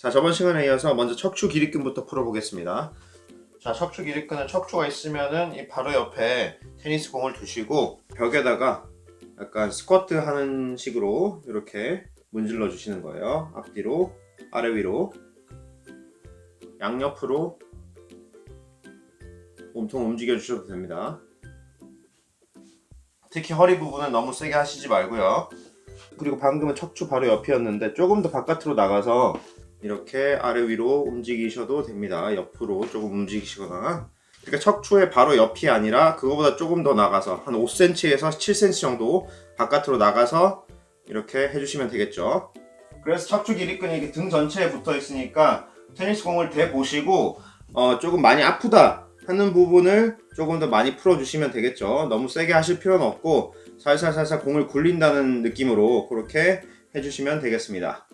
자, 저번 시간에 이어서 먼저 척추 기립근부터 풀어보겠습니다. 자, 척추 기립근은 척추가 있으면은 이 바로 옆에 테니스 공을 두시고 벽에다가 약간 스쿼트 하는 식으로 이렇게 문질러 주시는 거예요. 앞뒤로, 아래 위로, 양옆으로 몸통 움직여 주셔도 됩니다. 특히 허리 부분은 너무 세게 하시지 말고요. 그리고 방금은 척추 바로 옆이었는데 조금 더 바깥으로 나가서 이렇게 아래 위로 움직이셔도 됩니다. 옆으로 조금 움직이시거나. 그러니까 척추의 바로 옆이 아니라 그거보다 조금 더 나가서 한 5cm에서 7cm 정도 바깥으로 나가서 이렇게 해주시면 되겠죠. 그래서 척추 기립근이 이렇게 등 전체에 붙어 있으니까 테니스 공을 대 보시고 조금 많이 아프다 하는 부분을 조금 더 많이 풀어주시면 되겠죠. 너무 세게 하실 필요는 없고 살살살살 공을 굴린다는 느낌으로 그렇게 해주시면 되겠습니다.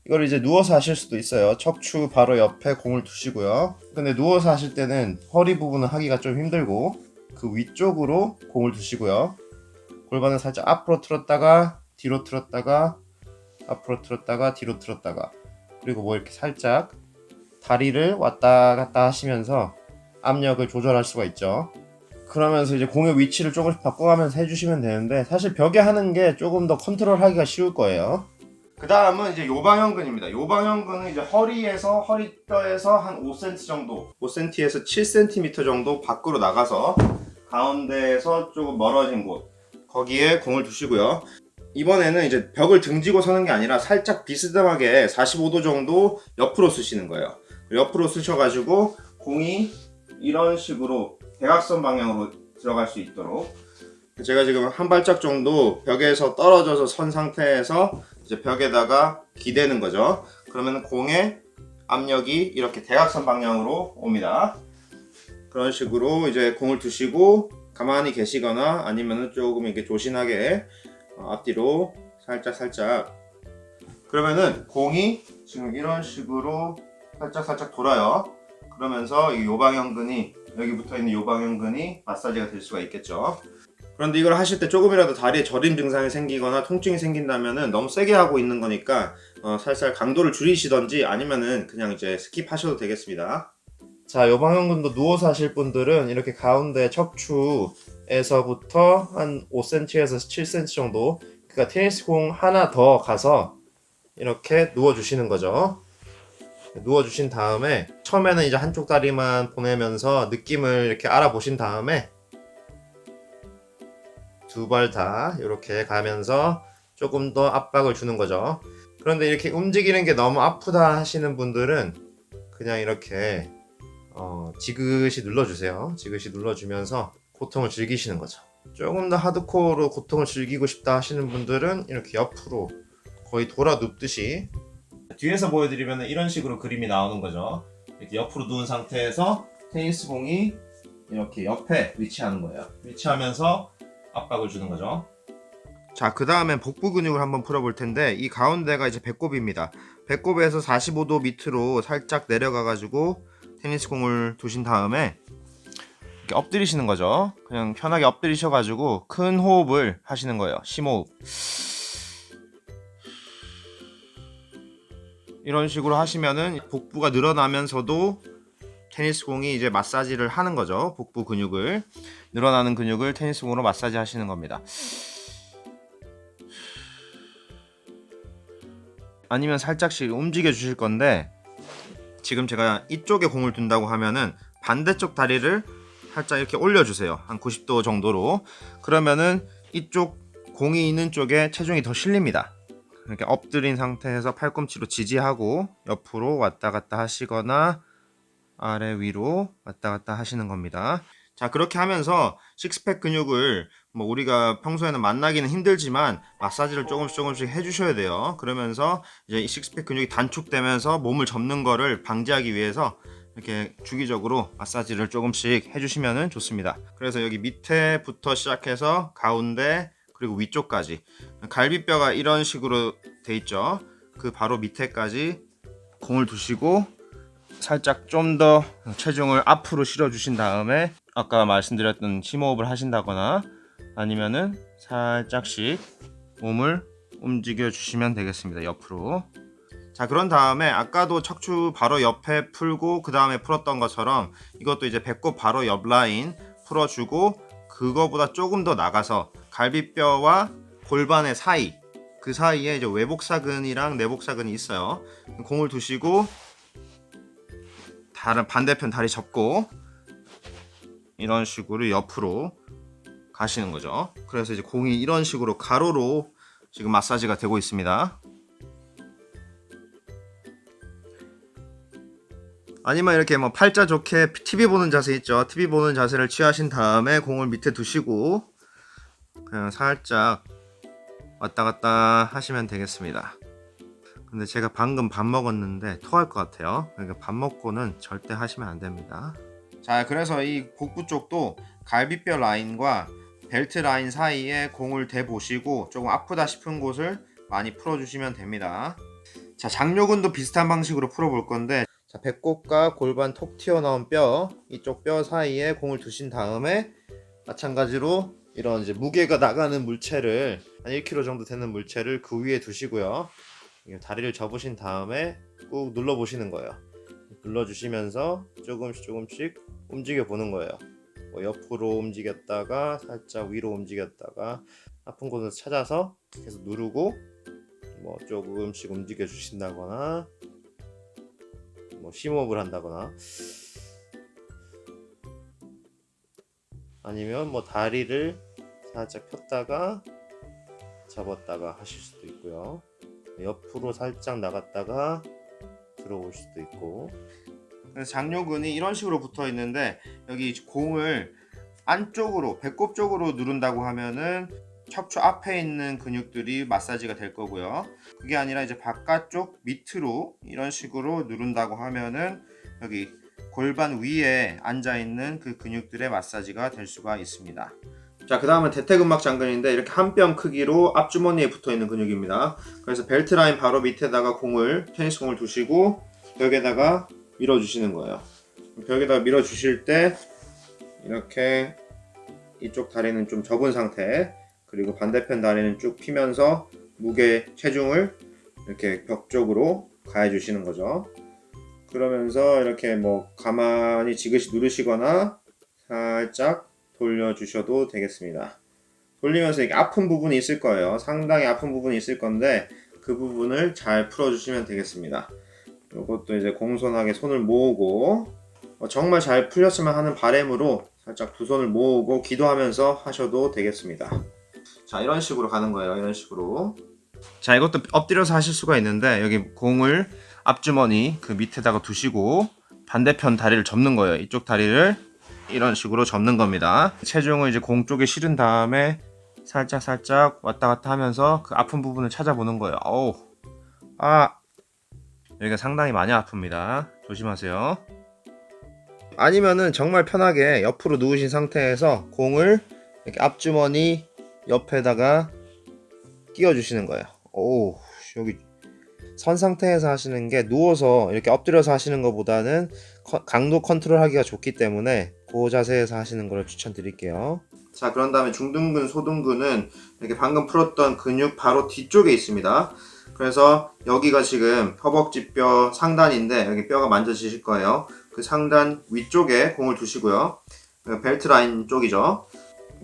이걸 이제 누워서 하실 수도 있어요. 척추 바로 옆에 공을 두시고요. 근데 누워서 하실 때는 허리 부분은 하기가 좀 힘들고 그 위쪽으로 공을 두시고요. 골반을 살짝 앞으로 틀었다가 뒤로 틀었다가 앞으로 틀었다가 뒤로 틀었다가 그리고 뭐 이렇게 살짝 다리를 왔다 갔다 하시면서 압력을 조절할 수가 있죠. 그러면서 이제 공의 위치를 조금씩 바꿔가면서 해주시면 되는데 사실 벽에 하는 게 조금 더 컨트롤하기가 쉬울 거예요. 그 다음은 이제 요방형근입니다. 요방형근은 이제 허리에서 허리뼈에서 한 5cm 정도, 5cm에서 7cm 정도 밖으로 나가서 가운데에서 조금 멀어진 곳, 거기에 공을 두시고요. 이번에는 이제 벽을 등지고 서는 게 아니라 살짝 비스듬하게 45도 정도 옆으로 쓰시는 거예요. 옆으로 쓰셔가지고 공이 이런 식으로 대각선 방향으로 들어갈 수 있도록 제가 지금 한 발짝 정도 벽에서 떨어져서 선 상태에서 이제 벽에다가 기대는 거죠. 그러면 공의 압력이 이렇게 대각선 방향으로 옵니다. 그런 식으로 이제 공을 두시고 가만히 계시거나 아니면은 조금 이렇게 조신하게 앞뒤로 살짝 그러면은 공이 지금 이런 식으로 살짝 돌아요. 그러면서 이 요방형근이 여기 붙어있는 요방형근이 마사지가 될 수가 있겠죠. 그런데 이걸 하실 때 조금이라도 다리에 저림 증상이 생기거나 통증이 생긴다면은 너무 세게 하고 있는 거니까 살살 강도를 줄이시던지 아니면은 그냥 이제 스킵하셔도 되겠습니다. 자, 요방형근도 누워서 하실 분들은 이렇게 가운데 척추에서부터 한 5cm에서 7cm 정도, 그러니까 테니스 공 하나 더 가서 이렇게 누워주시는 거죠. 누워주신 다음에 처음에는 이제 한쪽 다리만 보내면서 느낌을 이렇게 알아보신 다음에 두 발 다 이렇게 가면서 조금 더 압박을 주는 거죠. 그런데 이렇게 움직이는 게 너무 아프다 하시는 분들은 그냥 이렇게 지그시 눌러주세요. 지그시 눌러주면서 고통을 즐기시는 거죠. 조금 더 하드코어로 고통을 즐기고 싶다 하시는 분들은 이렇게 옆으로 거의 돌아 눕듯이, 뒤에서 보여드리면 이런 식으로 그림이 나오는 거죠. 이렇게 옆으로 누운 상태에서 테니스 공이 이렇게 옆에 위치하는 거예요. 위치하면서 압박을 주는 거죠. 자, 그 다음엔 복부 근육을 한번 풀어볼 텐데 이 가운데가 이제 배꼽입니다. 배꼽에서 45도 밑으로 살짝 내려가가지고 테니스 공을 두신 다음에 이렇게 엎드리시는 거죠. 그냥 편하게 엎드리셔가지고 큰 호흡을 하시는 거예요. 심호흡. 이런 식으로 하시면은 복부가 늘어나면서도 테니스 공이 이제 마사지를 하는 거죠. 복부 근육을, 늘어나는 근육을 테니스 공으로 마사지 하시는 겁니다. 아니면 살짝씩 움직여 주실 건데 지금 제가 이쪽에 공을 둔다고 하면은 반대쪽 다리를 살짝 이렇게 올려주세요. 한 90도 정도로. 그러면은 이쪽 공이 있는 쪽에 체중이 더 실립니다. 이렇게 엎드린 상태에서 팔꿈치로 지지하고 옆으로 왔다 갔다 하시거나 아래 위로 왔다 갔다 하시는 겁니다. 자, 그렇게 하면서 식스팩 근육을 뭐 우리가 평소에는 만나기는 힘들지만 마사지를 조금씩 해주셔야 돼요. 그러면서 이제 이 식스팩 근육이 단축되면서 몸을 접는 거를 방지하기 위해서 이렇게 주기적으로 마사지를 조금씩 해주시면 좋습니다. 그래서 여기 밑에부터 시작해서 가운데 그리고 위쪽까지 갈비뼈가 이런 식으로 돼 있죠. 그 바로 밑에까지 공을 두시고 살짝 좀 더 체중을 앞으로 실어 주신 다음에 아까 말씀드렸던 심호흡을 하신다거나 아니면은 살짝씩 몸을 움직여 주시면 되겠습니다. 옆으로. 자, 그런 다음에 아까도 척추 바로 옆에 풀고 그 다음에 풀었던 것처럼 이것도 이제 배꼽 바로 옆 라인 풀어주고, 그거보다 조금 더 나가서 갈비뼈와 골반의 사이, 그 사이에 이제 외복사근이랑 내복사근이 있어요. 공을 두시고 다른 반대편 다리 접고 이런 식으로 옆으로 가시는 거죠. 그래서 이제 공이 이런 식으로 가로로 지금 마사지가 되고 있습니다. 아니면 이렇게 뭐 팔자 좋게 TV 보는 자세 있죠. TV 보는 자세를 취하신 다음에 공을 밑에 두시고 그냥 살짝 왔다 갔다 하시면 되겠습니다. 근데 제가 방금 밥 먹었는데 토할 것 같아요. 그러니까 밥 먹고는 절대 하시면 안 됩니다. 자, 그래서 이 복부 쪽도 갈비뼈 라인과 벨트 라인 사이에 공을 대보시고 조금 아프다 싶은 곳을 많이 풀어주시면 됩니다. 자, 장요근도 비슷한 방식으로 풀어볼 건데, 자, 배꼽과 골반 톡 튀어나온 뼈, 이쪽 뼈 사이에 공을 두신 다음에 마찬가지로 이런 이제 무게가 나가는 물체를, 한 1kg 정도 되는 물체를 그 위에 두시고요. 다리를 접으신 다음에 꾹 눌러 보시는 거예요. 눌러 주시면서 조금씩 움직여 보는 거예요. 뭐 옆으로 움직였다가 살짝 위로 움직였다가 아픈 곳을 찾아서 계속 누르고, 뭐 조금씩 움직여 주신다거나 뭐 심호흡을 한다거나, 아니면 뭐 다리를 살짝 폈다가 접었다가 하실 수도 있고요. 옆으로 살짝 나갔다가 들어올 수도 있고. 그래서 장요근이 이런 식으로 붙어 있는데, 여기 공을 안쪽으로 배꼽 쪽으로 누른다고 하면은 척추 앞에 있는 근육들이 마사지가 될 거고요. 그게 아니라 이제 바깥쪽 밑으로 이런 식으로 누른다고 하면은 여기 골반 위에 앉아 있는 그 근육들의 마사지가 될 수가 있습니다. 자, 그 다음은 대퇴근막 장근인데 이렇게 한 뼘 크기로 앞주머니에 붙어 있는 근육입니다. 그래서 벨트 라인 바로 밑에다가 테니스 공을 두시고 벽에다가 밀어 주시는 거예요. 벽에다가 밀어 주실 때 이렇게 이쪽 다리는 좀 접은 상태, 그리고 반대편 다리는 쭉 피면서 무게 체중을 이렇게 벽 쪽으로 가해 주시는 거죠. 그러면서 이렇게 뭐 가만히 지그시 누르시거나 살짝 돌려 주셔도 되겠습니다. 돌리면서 이렇게 아픈 부분이 있을 거예요. 상당히 아픈 부분이 있을 건데 그 부분을 잘 풀어 주시면 되겠습니다. 이것도 이제 공손하게 손을 모으고, 정말 잘 풀렸으면 하는 바람으로 살짝 두 손을 모으고 기도하면서 하셔도 되겠습니다. 자, 이런 식으로 가는 거예요. 이런 식으로. 자, 이것도 엎드려서 하실 수가 있는데 여기 공을 앞주머니 그 밑에다가 두시고 반대편 다리를 접는 거예요. 이쪽 다리를 이런 식으로 접는 겁니다. 체중을 이제 공 쪽에 실은 다음에 살짝 왔다 갔다 하면서 그 아픈 부분을 찾아보는 거예요. 어우, 여기가 상당히 많이 아픕니다. 조심하세요. 아니면은 정말 편하게 옆으로 누우신 상태에서 공을 이렇게 앞주머니 옆에다가 끼워 주시는 거예요. 오, 여기 선 상태에서 하시는 게 누워서 이렇게 엎드려서 하시는 것보다는 강도 컨트롤 하기가 좋기 때문에 그 자세에서 하시는 걸 추천드릴게요. 자, 그런 다음에 중둔근, 소둔근은 이렇게 방금 풀었던 근육 바로 뒤쪽에 있습니다. 그래서 여기가 지금 허벅지뼈 상단인데 여기 뼈가 만져지실 거예요. 그 상단 위쪽에 공을 두시고요. 벨트 라인 쪽이죠.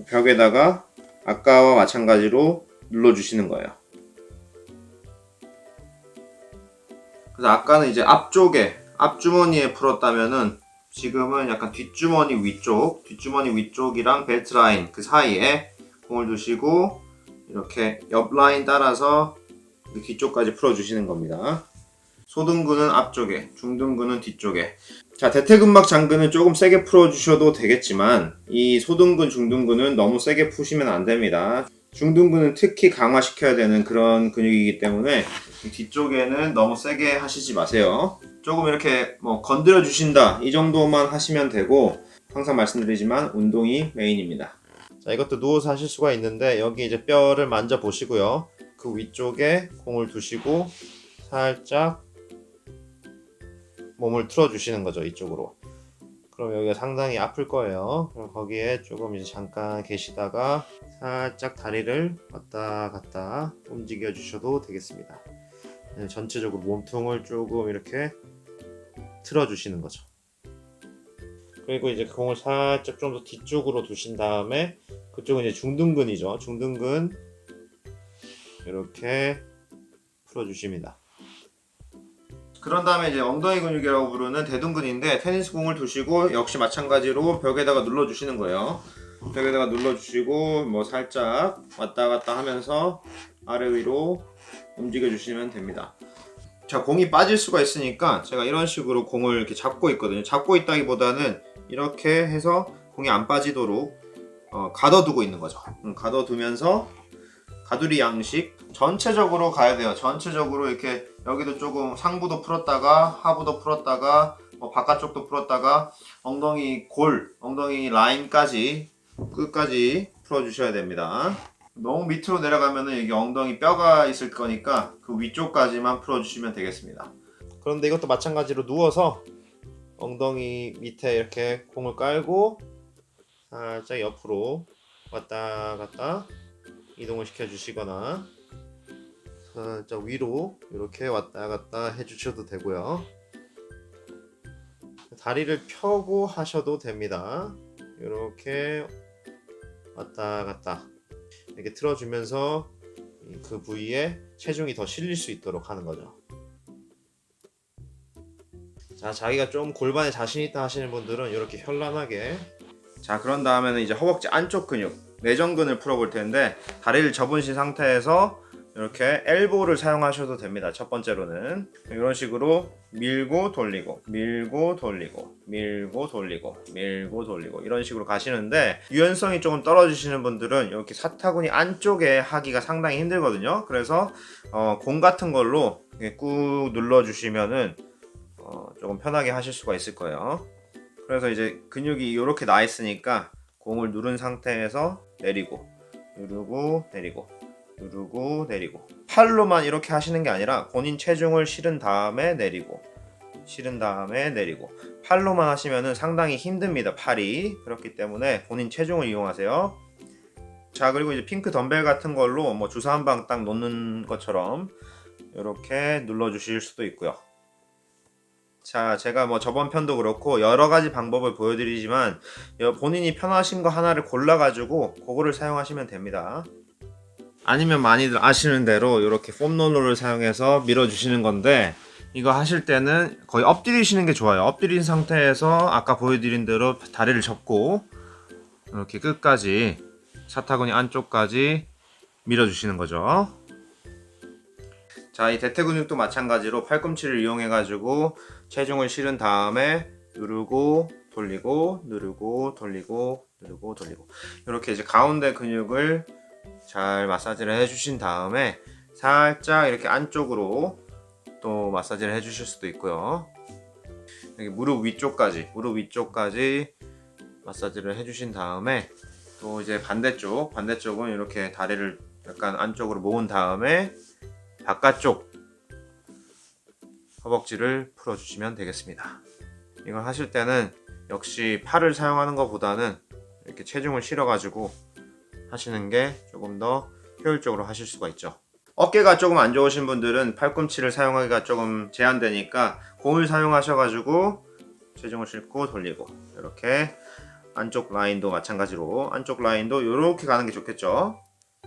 벽에다가 아까와 마찬가지로 눌러주시는 거예요. 그래서 아까는 이제 앞쪽에 앞주머니에 풀었다면은 지금은 약간 뒷주머니 위쪽이랑 벨트 라인 그 사이에 공을 두시고 이렇게 옆 라인 따라서 뒤쪽까지 풀어주시는 겁니다. 소등근은 앞쪽에, 중등근은 뒤쪽에. 자, 대퇴근막 장근은 조금 세게 풀어주셔도 되겠지만 이 소등근, 중등근은 너무 세게 푸시면 안 됩니다. 중등근은 특히 강화시켜야 되는 그런 근육이기 때문에 뒤쪽에는 너무 세게 하시지 마세요. 조금 이렇게 뭐 건드려 주신다 이 정도만 하시면 되고, 항상 말씀드리지만 운동이 메인입니다. 자, 이것도 누워서 하실 수가 있는데 여기 이제 뼈를 만져 보시고요. 그 위쪽에 공을 두시고 살짝 몸을 틀어 주시는 거죠, 이쪽으로. 그럼 여기가 상당히 아플 거예요. 그럼 거기에 조금 이제 잠깐 계시다가 살짝 다리를 왔다 갔다 움직여 주셔도 되겠습니다. 전체적으로 몸통을 조금 이렇게 틀어주시는 거죠. 그리고 이제 공을 살짝 좀 더 뒤쪽으로 두신 다음에 그쪽은 이제 중둔근이죠. 중둔근 이렇게 풀어주십니다. 그런 다음에 이제 엉덩이 근육이라고 부르는 대둔근인데 테니스 공을 두시고 역시 마찬가지로 벽에다가 눌러주시는 거예요. 벽에다가 눌러주시고 뭐 살짝 왔다 갔다 하면서 아래 위로 움직여 주시면 됩니다. 자, 공이 빠질 수가 있으니까 제가 이런 식으로 공을 이렇게 잡고 있거든요. 잡고 있다기보다는 이렇게 해서 공이 안 빠지도록 가둬두고 있는 거죠. 가둬두면서 가두리 양식 전체적으로 가야 돼요. 전체적으로 이렇게 여기도 조금 상부도 풀었다가 하부도 풀었다가 뭐 바깥쪽도 풀었다가 엉덩이 엉덩이 라인까지 끝까지 풀어주셔야 됩니다. 너무 밑으로 내려가면은 이게 엉덩이 뼈가 있을 거니까 그 위쪽까지만 풀어주시면 되겠습니다. 그런데 이것도 마찬가지로 누워서 엉덩이 밑에 이렇게 공을 깔고 살짝 옆으로 왔다 갔다 이동을 시켜주시거나 살짝 위로 이렇게 왔다 갔다 해주셔도 되고요. 다리를 펴고 하셔도 됩니다. 이렇게 왔다 갔다 이렇게 틀어주면서 그 부위에 체중이 더 실릴 수 있도록 하는 거죠. 자, 자기가 좀 골반에 자신 있다 하시는 분들은 이렇게 현란하게. 자, 그런 다음에는 이제 허벅지 안쪽 근육 내전근을 풀어볼 텐데 다리를 접으신 상태에서 이렇게 엘보를 사용하셔도 됩니다. 첫 번째로는 이런 식으로 밀고 돌리고 밀고 돌리고 밀고 돌리고 밀고 돌리고 이런 식으로 가시는데 유연성이 조금 떨어지시는 분들은 이렇게 사타구니 안쪽에 하기가 상당히 힘들거든요. 그래서 공 같은 걸로 꾹 눌러주시면은 조금 편하게 하실 수가 있을 거예요. 그래서 이제 근육이 이렇게 나 있으니까 공을 누른 상태에서 내리고 누르고 내리고 누르고 내리고 팔로만 이렇게 하시는 게 아니라 본인 체중을 실은 다음에 내리고 실은 다음에 내리고 팔로만 하시면은 상당히 힘듭니다. 팔이. 그렇기 때문에 본인 체중을 이용하세요. 자, 그리고 이제 핑크 덤벨 같은 걸로 뭐 주사 한 방 딱 놓는 것처럼 이렇게 눌러 주실 수도 있고요. 자, 제가 뭐 저번 편도 그렇고 여러 가지 방법을 보여드리지만 본인이 편하신 거 하나를 골라가지고 그거를 사용하시면 됩니다. 아니면 많이들 아시는 대로 이렇게 폼롤러를 사용해서 밀어주시는 건데 이거 하실 때는 거의 엎드리시는 게 좋아요. 엎드린 상태에서 아까 보여드린 대로 다리를 접고 이렇게 끝까지 사타구니 안쪽까지 밀어주시는 거죠. 자, 이 대퇴 근육도 마찬가지로 팔꿈치를 이용해 가지고 체중을 실은 다음에 누르고 돌리고 누르고 돌리고 누르고 돌리고 이렇게 이제 가운데 근육을 잘 마사지를 해주신 다음에 살짝 이렇게 안쪽으로 또 마사지를 해주실 수도 있고요. 여기 무릎 위쪽까지 마사지를 해주신 다음에 또 이제 반대쪽은 이렇게 다리를 약간 안쪽으로 모은 다음에 바깥쪽 허벅지를 풀어주시면 되겠습니다. 이걸 하실 때는 역시 팔을 사용하는 것보다는 이렇게 체중을 실어가지고 하시는 게 조금 더 효율적으로 하실 수가 있죠. 어깨가 조금 안 좋으신 분들은 팔꿈치를 사용하기가 조금 제한되니까 공을 사용하셔가지고 체중을 싣고 돌리고 이렇게 안쪽 라인도 마찬가지로 안쪽 라인도 이렇게 가는 게 좋겠죠.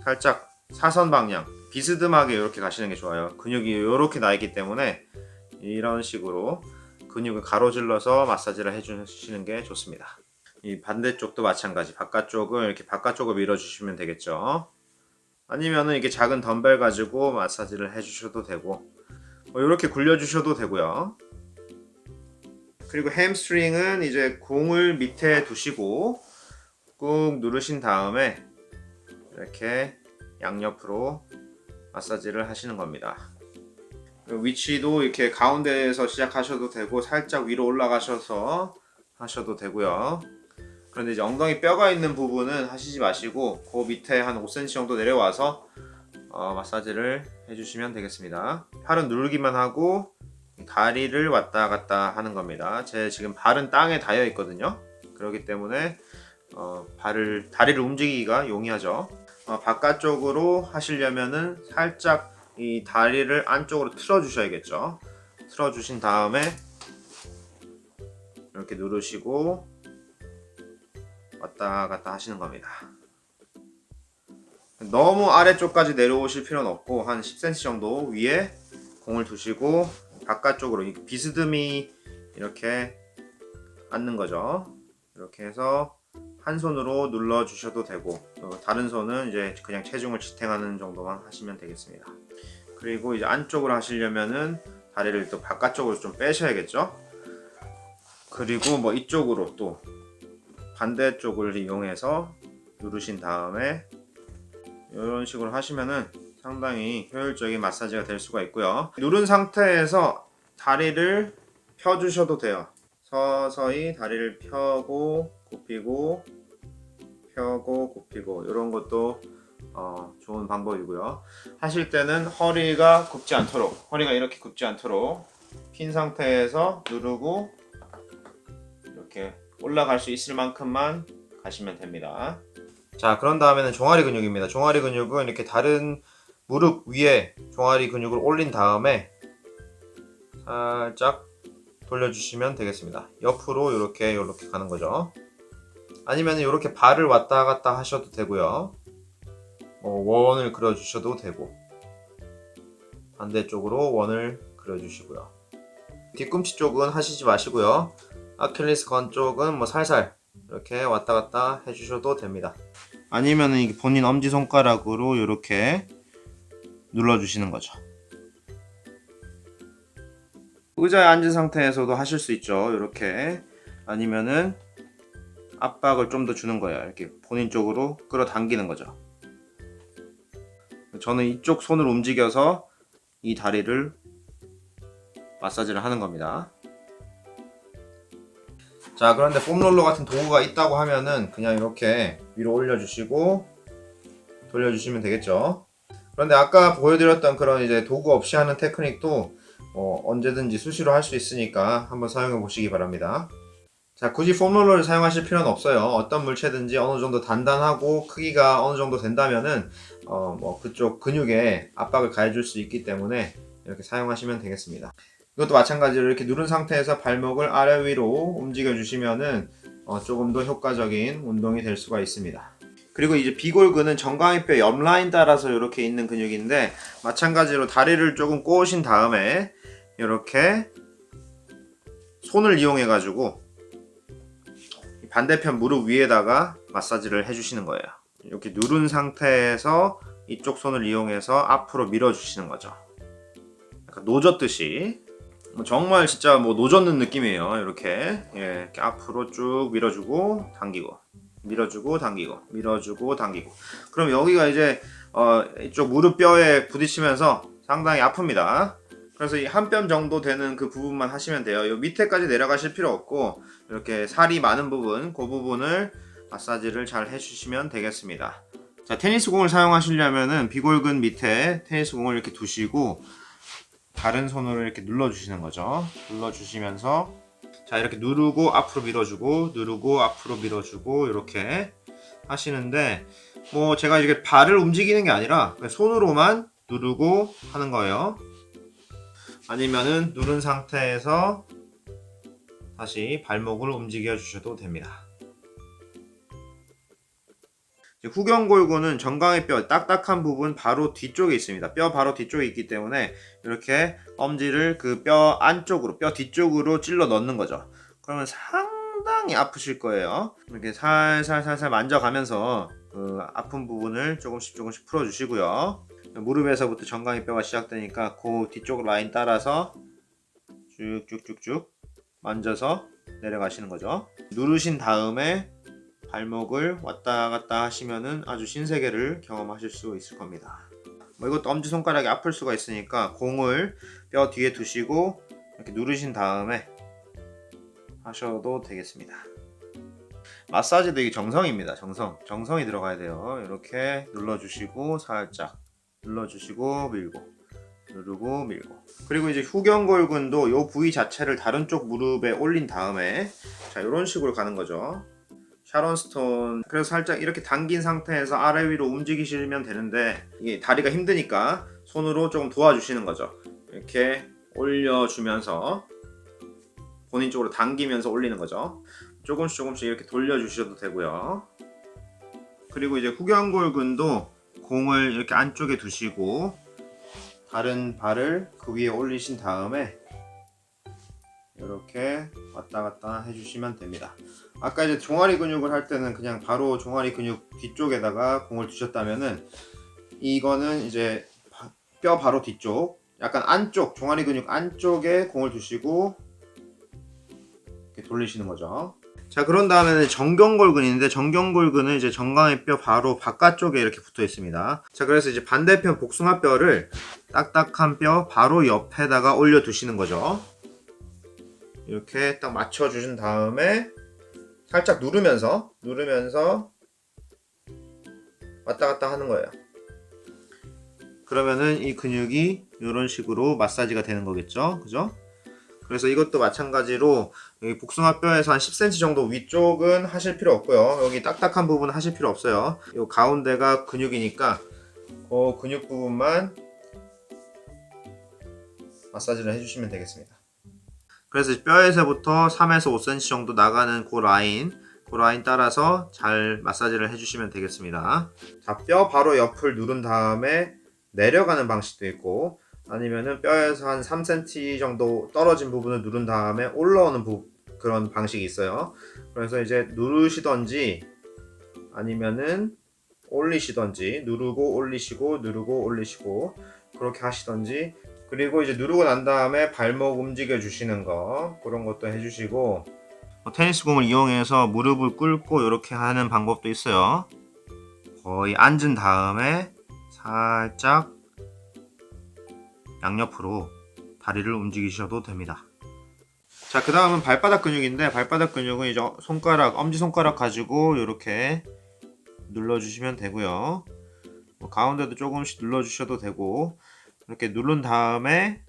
살짝 사선 방향 비스듬하게 이렇게 가시는 게 좋아요. 근육이 이렇게 나 있기 때문에 이런 식으로 근육을 가로질러서 마사지를 해주시는 게 좋습니다. 이 반대쪽도 마찬가지 바깥쪽을 이렇게 바깥쪽을 밀어주시면 되겠죠. 아니면은 이게 작은 덤벨 가지고 마사지를 해주셔도 되고 이렇게 굴려주셔도 되고요. 그리고 햄스트링은 이제 공을 밑에 두시고 꾹 누르신 다음에 이렇게 양옆으로 마사지를 하시는 겁니다. 위치도 이렇게 가운데에서 시작하셔도 되고 살짝 위로 올라가셔서 하셔도 되고요. 그런데 이제 엉덩이 뼈가 있는 부분은 하시지 마시고 그 밑에 한 5cm 정도 내려와서 마사지를 해주시면 되겠습니다. 팔은 누르기만 하고 다리를 왔다 갔다 하는 겁니다. 제 지금 발은 땅에 닿여 있거든요. 그렇기 때문에 다리를 움직이기가 용이하죠. 바깥쪽으로 하시려면은 살짝 이 다리를 안쪽으로 틀어 주셔야겠죠. 틀어 주신 다음에 이렇게 누르시고 왔다 갔다 하시는 겁니다. 너무 아래쪽까지 내려오실 필요는 없고 한 10cm 정도 위에 공을 두시고 바깥쪽으로 비스듬히 이렇게 앉는 거죠. 이렇게 해서 한 손으로 눌러 주셔도 되고 다른 손은 이제 그냥 체중을 지탱하는 정도만 하시면 되겠습니다. 그리고 이제 안쪽으로 하시려면은 다리를 또 바깥쪽으로 좀 빼셔야겠죠. 그리고 뭐 이쪽으로 또 반대쪽을 이용해서 누르신 다음에 이런 식으로 하시면은 상당히 효율적인 마사지가 될 수가 있고요. 누른 상태에서 다리를 펴 주셔도 돼요. 서서히 다리를 펴고 굽히고 펴고 굽히고 이런 것도 좋은 방법이고요. 하실 때는 허리가 굽지 않도록, 허리가 이렇게 굽지 않도록 핀 상태에서 누르고 이렇게 올라갈 수 있을 만큼만 가시면 됩니다. 자, 그런 다음에는 종아리 근육입니다. 종아리 근육은 이렇게 다른 무릎 위에 종아리 근육을 올린 다음에 살짝 돌려주시면 되겠습니다. 옆으로 이렇게 가는 거죠. 아니면 이렇게 발을 왔다 갔다 하셔도 되고요. 원을 그려주셔도 되고 반대쪽으로 원을 그려주시고요. 뒤꿈치 쪽은 하시지 마시고요. 아킬레스건 쪽은 뭐 살살 이렇게 왔다 갔다 해주셔도 됩니다. 아니면은 본인 엄지손가락으로 이렇게 눌러주시는 거죠. 의자에 앉은 상태에서도 하실 수 있죠. 이렇게. 아니면은 압박을 좀 더 주는 거예요. 이렇게 본인 쪽으로 끌어당기는 거죠. 저는 이쪽 손을 움직여서 이 다리를 마사지를 하는 겁니다. 자, 그런데 폼롤러 같은 도구가 있다고 하면은 그냥 이렇게 위로 올려주시고 돌려주시면 되겠죠. 그런데 아까 보여드렸던 그런 이제 도구 없이 하는 테크닉도 언제든지 수시로 할 수 있으니까 한번 사용해 보시기 바랍니다. 자, 굳이 폼롤러를 사용하실 필요는 없어요. 어떤 물체든지 어느 정도 단단하고 크기가 어느 정도 된다면은 그쪽 근육에 압박을 가해줄 수 있기 때문에 이렇게 사용하시면 되겠습니다. 이것도 마찬가지로 이렇게 누른 상태에서 발목을 아래 위로 움직여 주시면은 조금 더 효과적인 운동이 될 수가 있습니다. 그리고 이제 비골근은 정강이뼈 옆라인 따라서 이렇게 있는 근육인데 마찬가지로 다리를 조금 꼬으신 다음에 이렇게 손을 이용해 가지고 반대편 무릎 위에다가 마사지를 해주시는 거예요. 이렇게 누른 상태에서 이쪽 손을 이용해서 앞으로 밀어주시는 거죠. 약간 노젓듯이 정말 진짜 노젓는 느낌이에요. 이렇게 이렇게 앞으로 쭉 밀어주고 당기고 밀어주고 당기고 밀어주고 당기고. 그럼 여기가 이제 이쪽 무릎 뼈에 부딪히면서 상당히 아픕니다. 그래서 이 한 뼘 정도 되는 그 부분만 하시면 돼요. 요 밑에까지 내려가실 필요 없고 이렇게 살이 많은 부분, 그 부분을 마사지를 잘 해주시면 되겠습니다. 자, 테니스 공을 사용하시려면은 비골근 밑에 테니스 공을 이렇게 두시고 다른 손으로 이렇게 눌러주시는 거죠. 눌러주시면서 자, 이렇게 누르고 앞으로 밀어주고 누르고 앞으로 밀어주고 이렇게 하시는데 제가 이렇게 발을 움직이는 게 아니라 손으로만 누르고 하는 거예요. 아니면은 누른 상태에서 다시 발목을 움직여 주셔도 됩니다. 후경골근은 정강이 뼈 딱딱한 부분 바로 뒤쪽에 있습니다. 뼈 바로 뒤쪽에 있기 때문에 이렇게 엄지를 그 뼈 안쪽으로, 뼈 뒤쪽으로 찔러 넣는 거죠. 그러면 상당히 아프실 거예요. 이렇게 살살 만져가면서 그 아픈 부분을 조금씩 풀어주시고요. 무릎에서부터 정강이 뼈가 시작되니까 그 뒤쪽 라인 따라서 쭉쭉쭉쭉 만져서 내려가시는 거죠. 누르신 다음에 발목을 왔다 갔다 하시면은 아주 신세계를 경험하실 수 있을 겁니다. 이것도 엄지손가락이 아플 수가 있으니까 공을 뼈 뒤에 두시고 이렇게 누르신 다음에 하셔도 되겠습니다. 마사지도 이게 정성입니다. 정성이 들어가야 돼요. 이렇게 눌러주시고 살짝 눌러주시고 밀고 누르고 밀고. 그리고 이제 후경골근도 이 부위 자체를 다른 쪽 무릎에 올린 다음에 자, 이런 식으로 가는 거죠. 샤론 스톤. 그래서 살짝 이렇게 당긴 상태에서 아래 위로 움직이시면 되는데 이게 다리가 힘드니까 손으로 조금 도와주시는 거죠. 이렇게 올려주면서 본인 쪽으로 당기면서 올리는 거죠. 조금씩 이렇게 돌려주셔도 되고요. 그리고 이제 후경골근도 공을 이렇게 안쪽에 두시고 다른 발을 그 위에 올리신 다음에 이렇게 왔다 갔다 해주시면 됩니다. 아까 이제 종아리 근육을 할 때는 그냥 바로 종아리 근육 뒤쪽에다가 공을 두셨다면은 이거는 이제 뼈 바로 뒤쪽, 약간 안쪽, 종아리 근육 안쪽에 공을 두시고 이렇게 돌리시는 거죠. 자, 그런 다음에는 정경골근인데, 정경골근은 이제 정강이 뼈 바로 바깥쪽에 이렇게 붙어 있습니다. 자, 그래서 이제 반대편 복숭아뼈를 딱딱한 뼈 바로 옆에다가 올려 두시는 거죠. 이렇게 딱 맞춰 주신 다음에 살짝 누르면서 왔다 갔다 하는 거예요. 그러면은 이 근육이 이런 식으로 마사지가 되는 거겠죠, 그죠? 그래서 이것도 마찬가지로 여기 복숭아뼈에서 한 10cm 정도 위쪽은 하실 필요 없고요. 여기 딱딱한 부분은 하실 필요 없어요. 이 가운데가 근육이니까 그 근육 부분만 마사지를 해주시면 되겠습니다. 그래서 뼈에서부터 3에서 5cm 정도 나가는 그 라인 따라서 잘 마사지를 해주시면 되겠습니다. 자, 뼈 바로 옆을 누른 다음에 내려가는 방식도 있고, 아니면은 뼈에서 한 3cm 정도 떨어진 부분을 누른 다음에 올라오는 그런 방식이 있어요. 그래서 이제 누르시던지 아니면은 올리시던지, 누르고 올리시고 누르고 올리시고 그렇게 하시던지, 그리고 이제 누르고 난 다음에 발목 움직여 주시는 거, 그런 것도 해주시고, 테니스 공을 이용해서 무릎을 꿇고 이렇게 하는 방법도 있어요. 거의 앉은 다음에 살짝 양옆으로 다리를 움직이셔도 됩니다. 자, 그 다음은 발바닥 근육인데, 발바닥 근육은 이제 엄지손가락 가지고 이렇게 눌러주시면 되고요. 가운데도 조금씩 눌러주셔도 되고, 이렇게 누른 다음에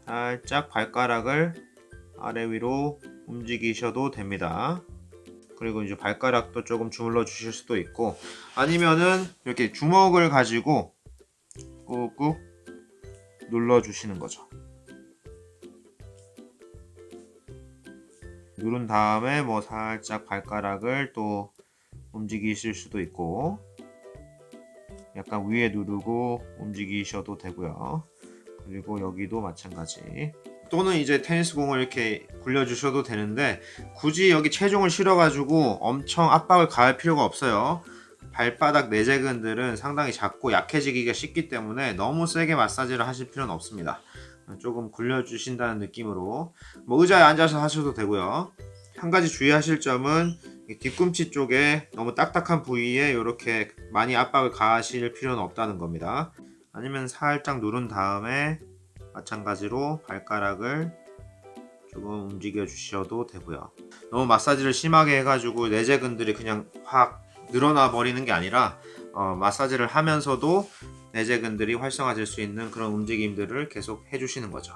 살짝 발가락을 아래 위로 움직이셔도 됩니다. 그리고 이제 발가락도 조금 주물러 주실 수도 있고, 아니면은 이렇게 주먹을 가지고 꾹꾹 눌러 주시는 거죠. 누른 다음에 뭐 살짝 발가락을 또 움직이실 수도 있고, 약간 위에 누르고 움직이셔도 되고요. 그리고 여기도 마찬가지. 또는 이제 테니스 공을 이렇게 굴려주셔도 되는데, 굳이 여기 체중을 실어가지고 엄청 압박을 가할 필요가 없어요. 발바닥 내재근들은 상당히 작고 약해지기가 쉽기 때문에 너무 세게 마사지를 하실 필요는 없습니다. 조금 굴려주신다는 느낌으로 뭐 의자에 앉아서 하셔도 되고요. 한 가지 주의하실 점은 뒤꿈치 쪽에 너무 딱딱한 부위에 이렇게 많이 압박을 가하실 필요는 없다는 겁니다. 아니면 살짝 누른 다음에 마찬가지로 발가락을 조금 움직여 주셔도 되고요. 너무 마사지를 심하게 해가지고 내재근들이 그냥 확 늘어나 버리는 게 아니라 마사지를 하면서도 내재근들이 활성화될 수 있는 그런 움직임들을 계속 해주시는 거죠.